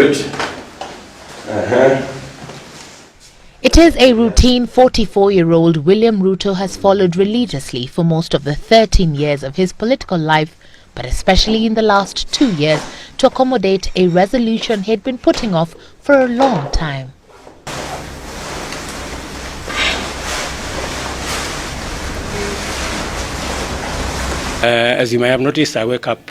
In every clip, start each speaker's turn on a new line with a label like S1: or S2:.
S1: Good.
S2: It is a routine 44-year-old William Ruto has followed religiously for most of the 13 years of his political life, but especially in the last 2 years to accommodate a resolution he had been putting off for a long time.
S3: As you may have noticed, I wake up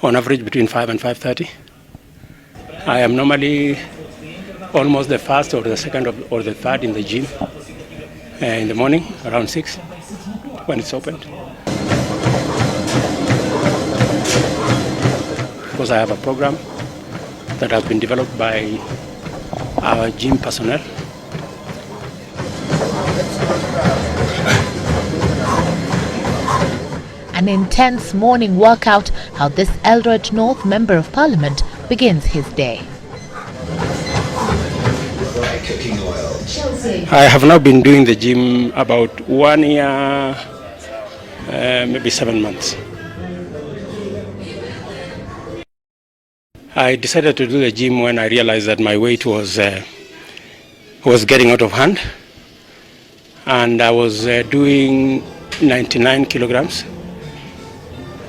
S3: on average between 5 and 5:30. I am normally almost the first or the second or the third in the gym in the morning around 6 when it's opened. Because I have a program that has been developed by our gym personnel.
S2: An intense morning workout, how this Eldoret North Member of Parliament begins his day.
S3: I have now been doing the gym about 1 year, maybe 7 months. I decided to do the gym when I realized that my weight was getting out of hand, and I was doing 99 kilograms.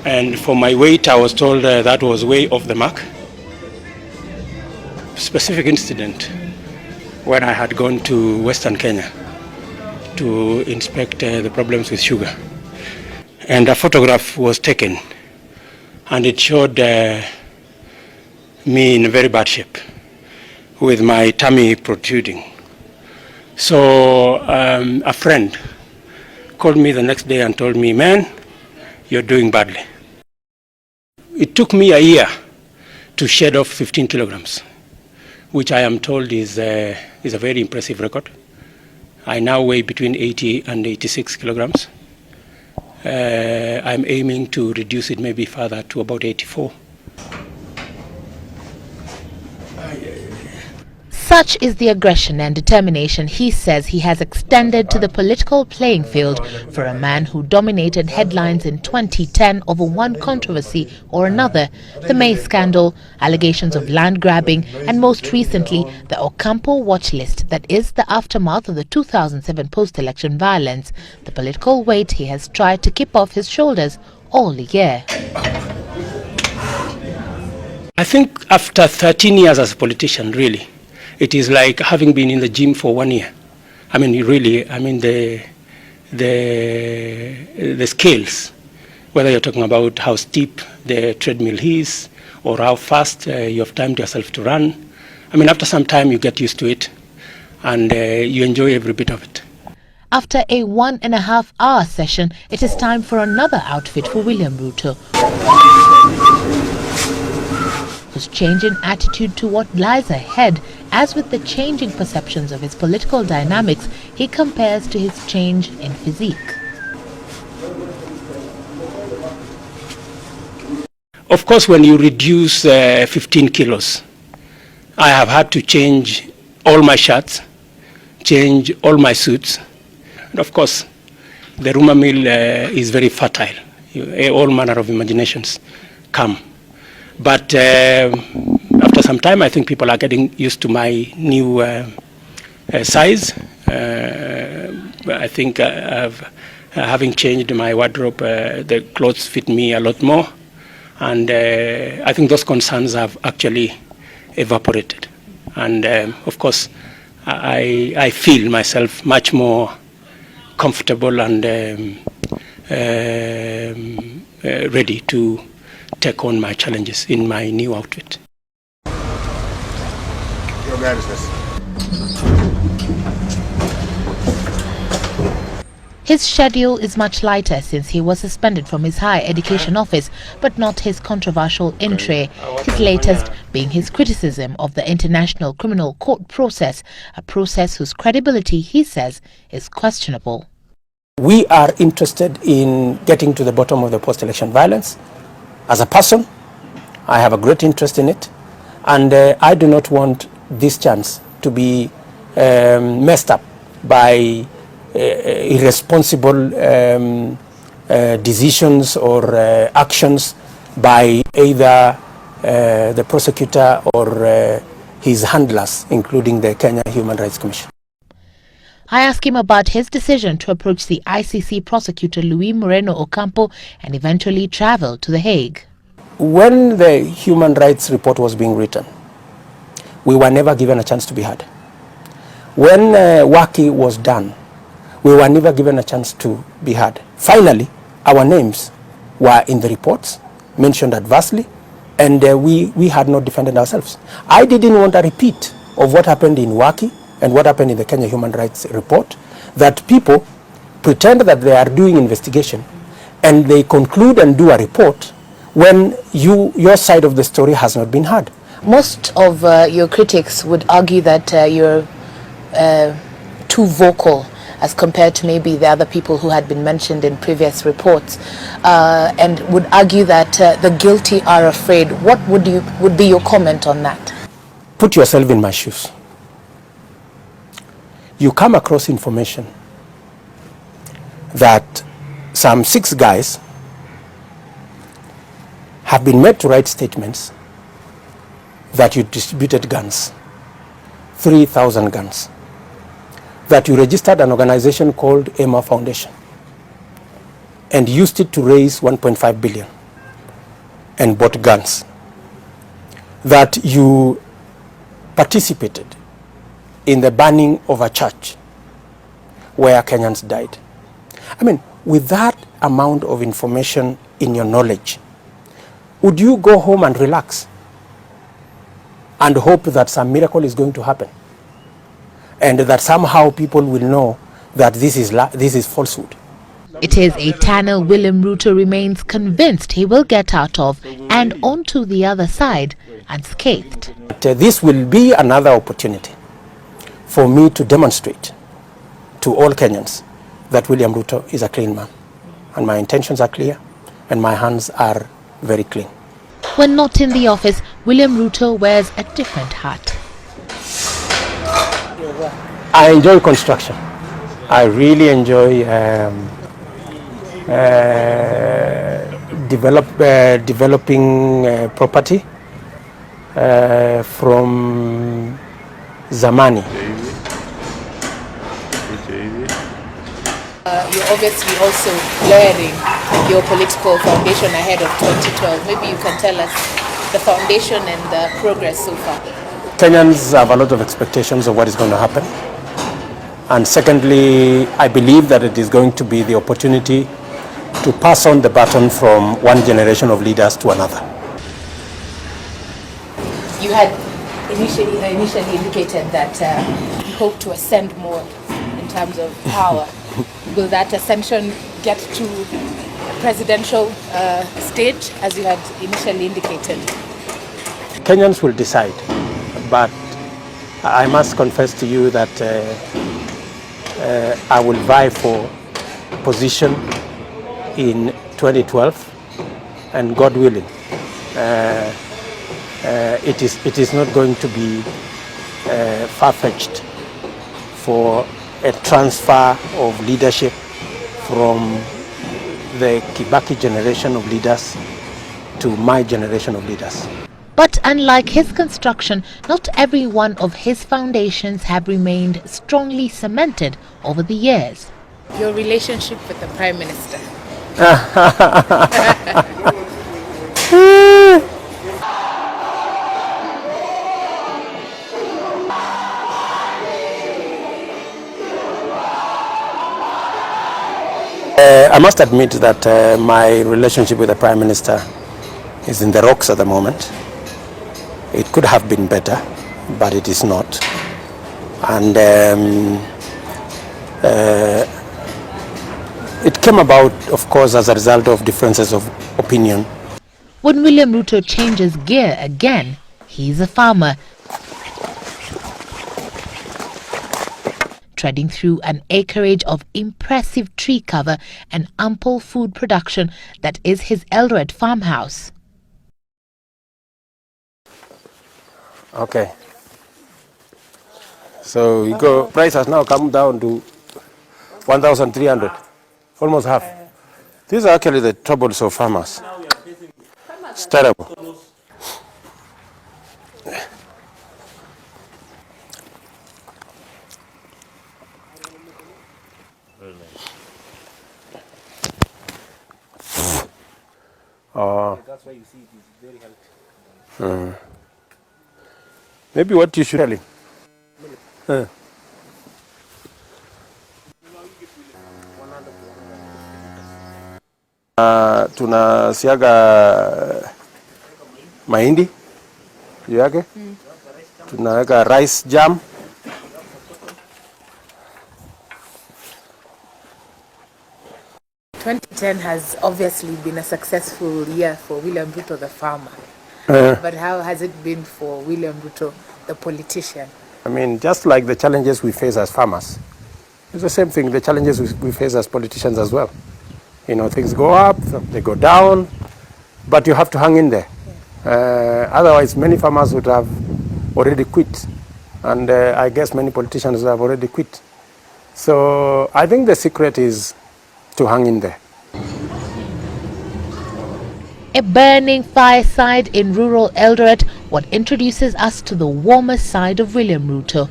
S3: And for my weight, I was told that was way off the mark. Specific incident when I had gone to Western Kenya to inspect the problems with sugar. And a photograph was taken, and it showed me in very bad shape with my tummy protruding. So a friend called me the next day and told me, "Man, you're doing badly." It took me a year to shed off 15 kilograms, which I am told is a very impressive record. I now weigh between 80 and 86 kilograms. I'm aiming to reduce it maybe further to about 84.
S2: Such is the aggression and determination he says he has extended to the political playing field for a man who dominated headlines in 2010 over one controversy or another, the May scandal, allegations of land grabbing, and most recently the Ocampo watch list that is the aftermath of the 2007 post-election violence, the political weight he has tried to keep off his shoulders all year.
S3: I think after 13 years as a politician, really, it is like having been in the gym for 1 year. I mean, really, the scales, whether you're talking about how steep the treadmill is or how fast you have timed yourself to run. I mean, after some time, you get used to it and you enjoy every bit of it.
S2: After a 1.5-hour session, it is time for another outfit for William Ruto, whose change in attitude to what lies ahead, as with the changing perceptions of his political dynamics, he compares to his change in physique.
S3: Of course, when you reduce 15 kilos, I have had to change all my shirts, change all my suits. And of course, the rumor mill is very fertile. All manner of imaginations come. But after some time, I think people are getting used to my new size. I think having changed my wardrobe, the clothes fit me a lot more. And I think those concerns have actually evaporated. And of course, I feel myself much more comfortable and ready to take on my challenges in my new outfit.
S2: His schedule is much lighter since he was suspended from his higher education office, but not his controversial entry, his latest being his criticism of the International Criminal Court process, a process whose credibility, he says, is questionable.
S3: We are interested in getting to the bottom of the post-election violence. As a person, I have a great interest in it, and I do not want this chance to be messed up by irresponsible decisions or actions by either the prosecutor or his handlers, including the Kenya Human Rights Commission.
S2: I ask him about his decision to approach the ICC prosecutor Luis Moreno Ocampo and eventually travel to The Hague.
S3: When the human rights report was being written, we were never given a chance to be heard. When Waki was done, we were never given a chance to be heard. Finally, our names were in the reports, mentioned adversely, and we had not defended ourselves. I didn't want a repeat of what happened in Waki and what happened in the Kenya Human Rights Report, that people pretend that they are doing investigation and they conclude and do a report when your side of the story has not been heard.
S2: Most of your critics would argue that you're too vocal as compared to maybe the other people who had been mentioned in previous reports, and would argue that the guilty are afraid. What would be your comment on that?
S3: Put yourself in my shoes. You come across information that some 6 guys have been made to write statements that you distributed guns, 3,000 guns, that you registered an organization called Emma Foundation and used it to raise 1.5 billion and bought guns, that you participated in the burning of a church where Kenyans died. I mean, with that amount of information in your knowledge, would you go home and relax and hope that some miracle is going to happen and that somehow people will know that this is falsehood?
S2: It is a tunnel William Ruto remains convinced he will get out of and onto the other side unscathed.
S3: This will be another opportunity for me to demonstrate to all Kenyans that William Ruto is a clean man. And my intentions are clear and my hands are very clean.
S2: When not in the office, William Ruto wears a different hat.
S3: I enjoy construction. I really enjoy developing property from Zamani.
S2: You're obviously also layering your political foundation ahead of 2012. Maybe you can tell us the foundation and the progress so far.
S3: Kenyans have a lot of expectations of what is going to happen. And secondly, I believe that it is going to be the opportunity to pass on the baton from one generation of leaders to another.
S2: You had initially indicated that you hope to ascend more in terms of power. Will that ascension get to a presidential stage, as you had initially indicated?
S3: Kenyans will decide, but I must confess to you that I will vie for position in 2012, and God willing, it is not going to be far-fetched for a transfer of leadership from the Kibaki generation of leaders to my generation of leaders.
S2: But unlike his construction, not every one of his foundations have remained strongly cemented over the years. Your relationship with the Prime Minister.
S3: I must admit that my relationship with the Prime Minister is in the rocks at the moment. It could have been better, but it is not. And it came about, of course, as a result of differences of opinion.
S2: When William Ruto changes gear again, he's a farmer, treading through an acreage of impressive tree cover and ample food production that is his Eldoret farmhouse.
S3: Okay. So you go, price has now come down to 1,300, almost half. These are actually the troubles of farmers. It's terrible. That's why you see it is very healthy. Maybe what you should tell him. Tunasiaga mahindi juu yake, tunaweka rice jam.
S2: (2010) has obviously been a successful year for William Ruto, the farmer. But how has it been for William Ruto, the politician?
S3: I mean, just like the challenges we face as farmers, it's the same thing, the challenges we face as politicians as well. You know, things go up, they go down, but you have to hang in there. Otherwise, many farmers would have already quit. And I guess many politicians have already quit. So I think the secret is to hang in there.
S2: A burning fireside in rural Eldoret, what introduces us to the warmer side of William Ruto.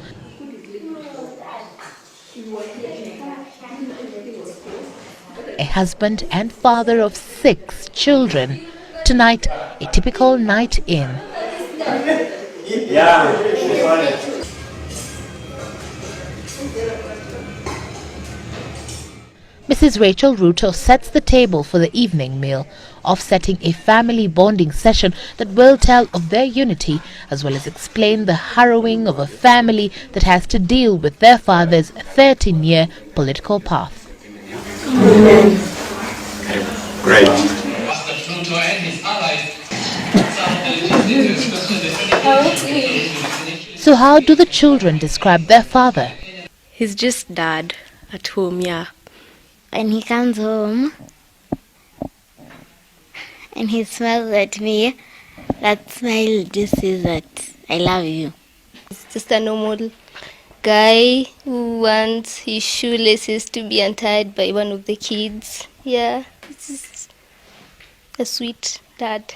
S2: A husband and father of 6 children. Tonight, a typical night in. Mrs. Rachel Ruto sets the table for the evening meal, offsetting a family bonding session that will tell of their unity as well as explain the harrowing of a family that has to deal with their father's 13-year political path.
S3: Great.
S2: So how do the children describe their father?
S1: He's just dad at home, yeah.
S4: When he comes home and he smiles at me, that smile just says that I love you.
S1: He's just a normal guy who wants his shoelaces to be untied by one of the kids. Yeah, it's just a sweet dad.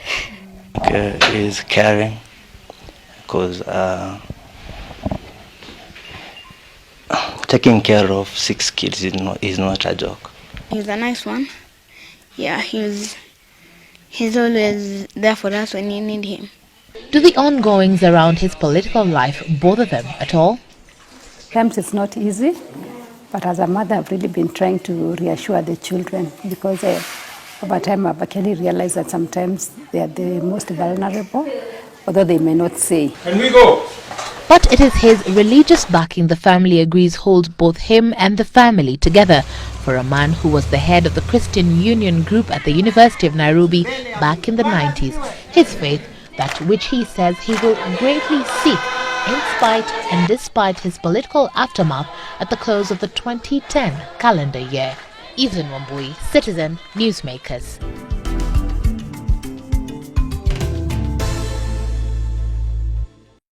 S5: He's caring because taking care of 6 kids is not a joke.
S4: He's a nice one. Yeah, he's always there for us when you need him.
S2: Do the ongoings around his political life bother them at all?
S6: Sometimes it's not easy, but as a mother, I've really been trying to reassure the children because over time I've actually realized that sometimes they are the most vulnerable, although they may not say.
S3: Can we go?
S2: But it is his religious backing the family agrees holds both him and the family together. For a man who was the head of the Christian Union group at the University of Nairobi back in the 90s, his faith, that which he says he will greatly seek in spite and despite his political aftermath at the close of the 2010 calendar year. Evelyn Wambui, Citizen Newsmakers.